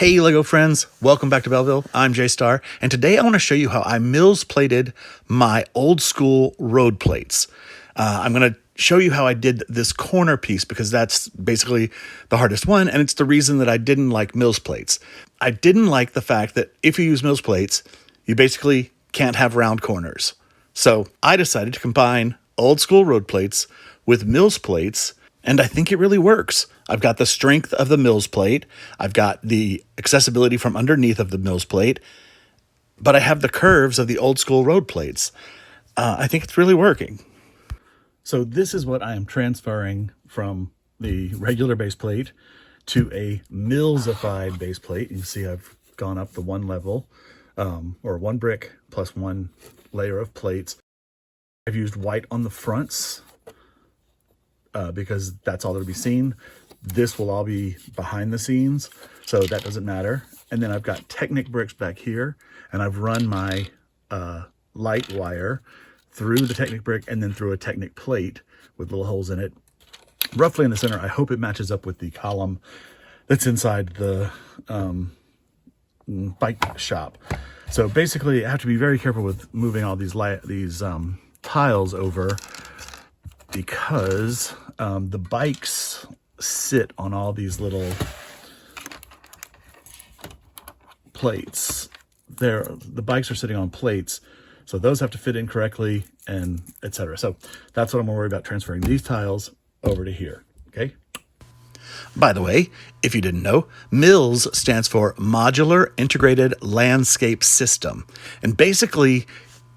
Hey Lego friends, welcome back to Belleville. I'm J-Star, and today I want to show you how I MILS plated my old school road plates. I'm going to show you how I did this corner piece because that's basically the hardest one, and it's the reason that I didn't like MILS plates. I didn't like the fact that if you use MILS plates, you basically can't have round corners. So I decided to combine old school road plates with MILS plates, and I think it really works. I've got the strength of the MILS plate. I've got the accessibility from underneath of the MILS plate, but I have the curves of the old school road plates. I think it's really working. So this is what I am transferring from the regular base plate to a MILSified base plate. You can see I've gone up the one level, or one brick plus one layer of plates. I've used white on the fronts because that's all that'll be seen. This will all be behind the scenes, so that doesn't matter. And then I've got Technic bricks back here, and I've run my light wire through the Technic brick and then through a Technic plate with little holes in it, roughly in the center. I hope it matches up with the column that's inside the bike shop. So basically, I have to be very careful with moving all these tiles over because the bikes sit on all these little plates. The bikes are sitting on plates, so those have to fit in correctly, and etc. So that's what I'm gonna worry about, transferring these tiles over to here. Okay. By the way, if you didn't know, MILS stands for Modular Integrated Landscape System, and basically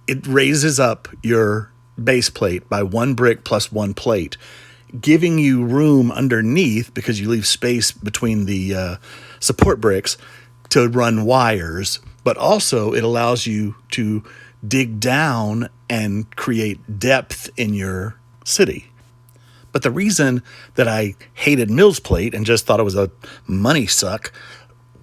it raises up your base plate by one brick plus one plate, giving you room underneath because you leave space between the support bricks to run wires, but also it allows you to dig down and create depth in your city. But the reason that I hated MILS plate and just thought it was a money suck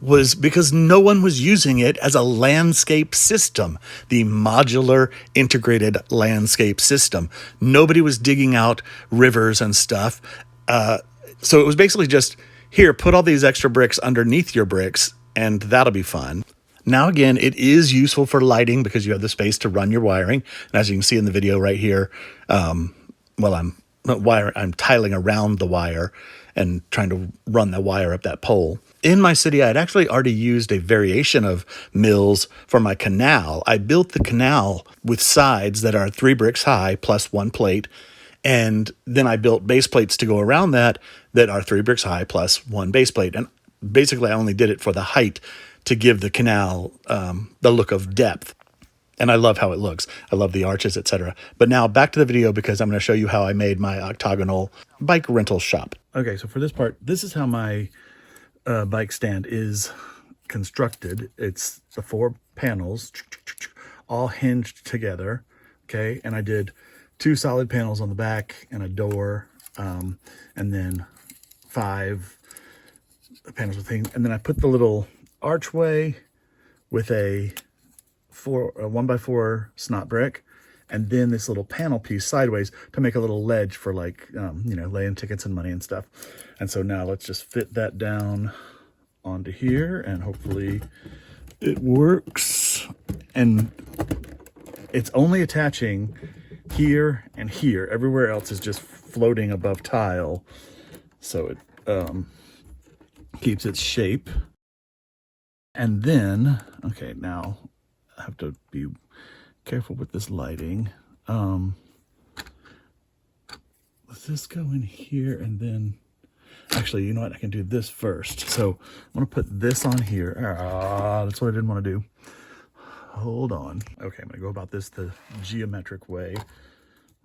was because no one was using it as a landscape system, the modular integrated landscape system. Nobody was digging out rivers and stuff. So it was basically just, here, put all these extra bricks underneath your bricks, and that'll be fun. Now, again, it is useful for lighting because you have the space to run your wiring. And as you can see in the video right here, I'm tiling around the wire and trying to run the wire up that pole. In my city, I had actually already used a variation of MILS for my canal. I built the canal with sides that are 3 bricks high plus one plate, and then I built base plates to go around that are 3 bricks high plus one base plate. And basically, I only did it for the height to give the canal the look of depth. And I love how it looks. I love the arches, etc. But now back to the video because I'm going to show you how I made my octagonal bike rental shop. Okay, so for this part, this is how my bike stand is constructed. It's the 4 panels all hinged together. Okay, and I did 2 solid panels on the back and a door, and then 5 panels with things. And then I put the little archway with a 1x4 snot brick, and then this little panel piece sideways to make a little ledge for, like, laying tickets and money and stuff. And so now let's just fit that down onto here, and hopefully it works. And it's only attaching here and here. Everywhere else is just floating above tile, so it keeps its shape. And then, okay, now I have to be careful with this lighting. Let's just go in here, and then actually, you know what, I can do this first. So I'm gonna put this on here. That's what I didn't want to do. Hold on. Okay, I'm gonna go about this the geometric way. I'm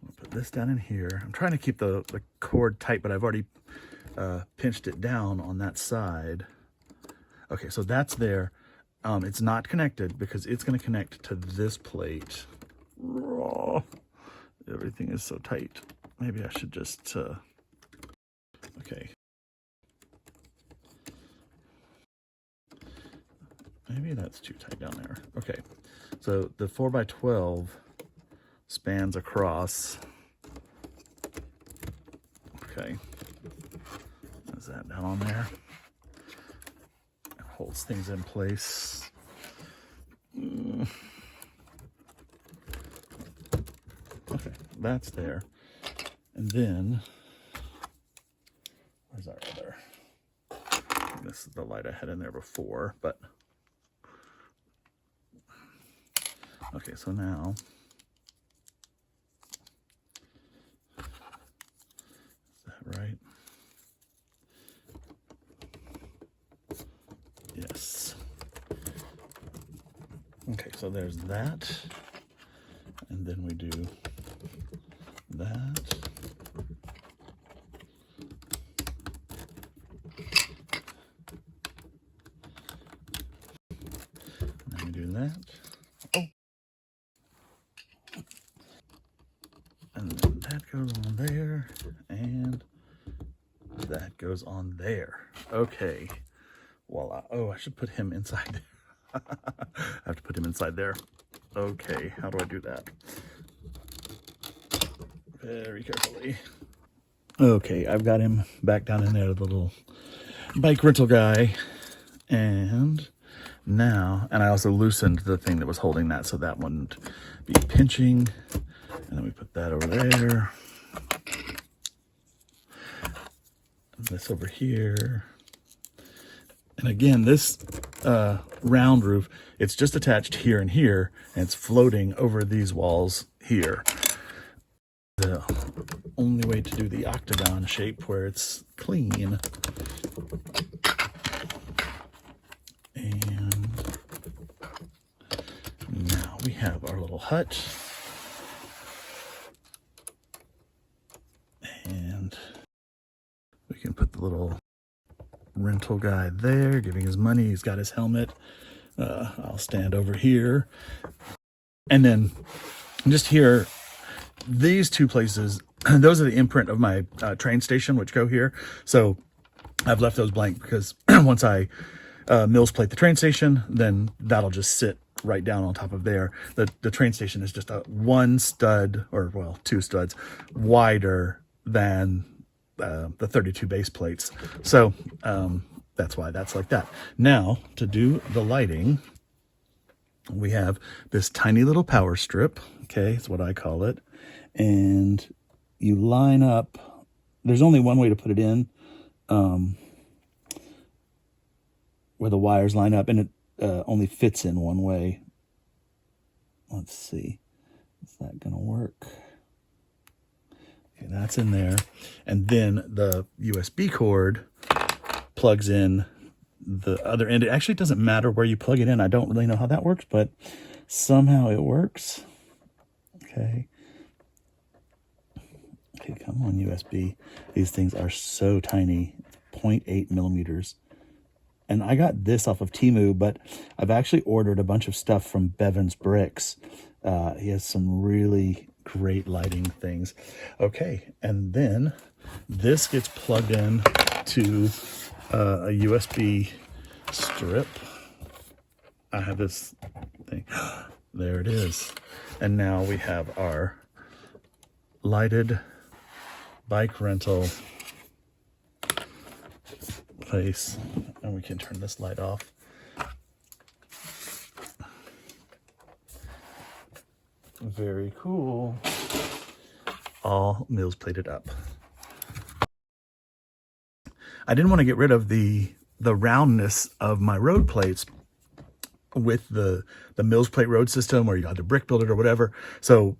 gonna put this down in here. I'm trying to keep the cord tight, but I've already pinched it down on that side. Okay, so that's there. It's not connected because it's going to connect to this plate. Everything is so tight. Maybe I should just, okay. Maybe that's too tight down there. Okay, so the 4x12 spans across. Okay, is that down on there? those things in place. Okay, that's there. And then, where's our other? This is the light I had in there before, but okay, so now is that right? Yes. Okay, so there's that, and then we do that. And then we do that. Oh. And then that goes on there, and that goes on there. Okay, voila. Oh, I should put him inside there. I have to put him inside there. Okay, how do I do that? Very carefully. Okay, I've got him back down in there, the little bike rental guy. And now, and I also loosened the thing that was holding that so that wouldn't be pinching. And then we put that over there. And this over here. And again, this round roof, it's just attached here and here, and it's floating over these walls here. The only way to do the octagon shape where it's clean. And now we have our little hut. And we can put the little rental guy there, giving his money. He's got his helmet. I'll stand over here. And then just here, these two places, those are the imprint of my train station, which go here. So I've left those blank because once I MILS plate the train station, then that'll just sit right down on top of there. The train station is just a one stud, or well, two studs wider than the 32 base plates. So that's why that's like that. Now, to do the lighting, we have this tiny little power strip. Okay, it's what I call it. And you line up, there's only one way to put it in, where the wires line up, and it only fits in one way. Let's see, is that gonna work? Okay, that's in there. And then the USB cord plugs in the other end. It actually doesn't matter where you plug it in. I don't really know how that works, but somehow it works. Okay. Okay, come on, USB. These things are so tiny, 0.8 millimeters. And I got this off of Temu, but I've actually ordered a bunch of stuff from Bevan's Bricks. He has some really great lighting things. Okay, and then this gets plugged in to a USB strip. I have this thing. There it is. And now we have our lighted bike rental place. And we can turn this light off. Very cool. All MILS plated up. I didn't want to get rid of the roundness of my road plates with the MILS plate road system, or you got to brick build it or whatever. So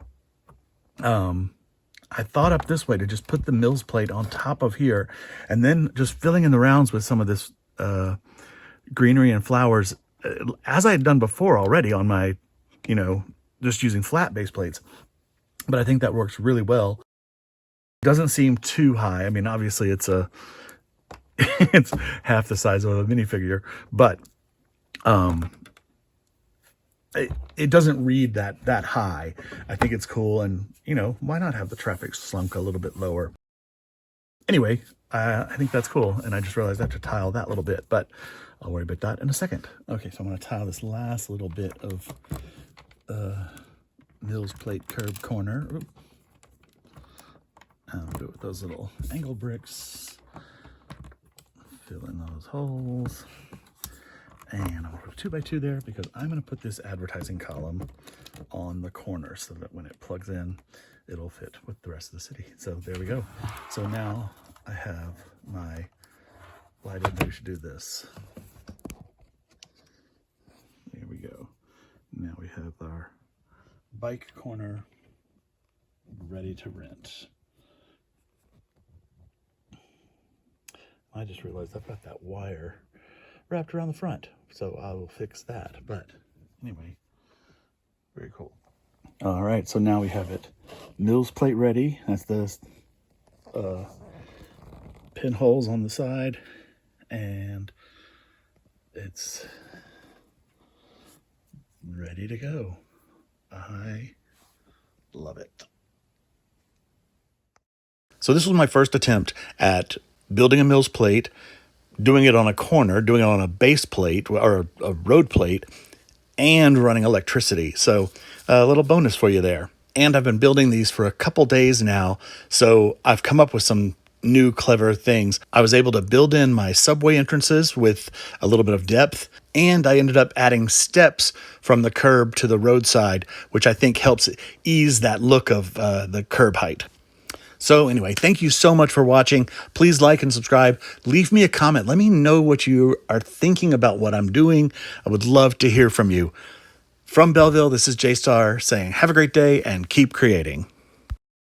I thought up this way to just put the MILS plate on top of here, and then just filling in the rounds with some of this greenery and flowers, as I had done before already on my, just using flat base plates. But I think that works really well. It doesn't seem too high. I mean, obviously it's it's half the size of a minifigure, but it doesn't read that high. I think it's cool, and why not have the traffic slunk a little bit lower? Anyway, I think that's cool, and I just realized I have to tile that little bit, but I'll worry about that in a second. Okay, so I'm going to tile this last little bit of MILS plate curb corner. Oop. I'll do it with those little angle bricks. Fill in those holes. And I'm going to put a 2 by 2 there because I'm going to put this advertising column on the corner so that when it plugs in, it'll fit with the rest of the city. So there we go. So now I have my, well, I didn't know we should do this. There we go. Now we have our bike corner ready to rent. I just realized I've got that wire wrapped around the front, so I will fix that. But anyway, very cool. All right, so now we have it MILS plate ready. That's the pinholes on the side, and it's ready to go. I love it. So this was my first attempt at building a MILS plate, doing it on a corner, doing it on a base plate or a road plate, and running electricity. So a little bonus for you there. And I've been building these for a couple days now, so I've come up with some new clever things. I was able to build in my subway entrances with a little bit of depth, and I ended up adding steps from the curb to the roadside, which I think helps ease that look of the curb height. So anyway, thank you so much for watching. Please like and subscribe. Leave me a comment. Let me know what you are thinking about what I'm doing. I would love to hear from you. From Belleville, this is J-Star saying have a great day and keep creating.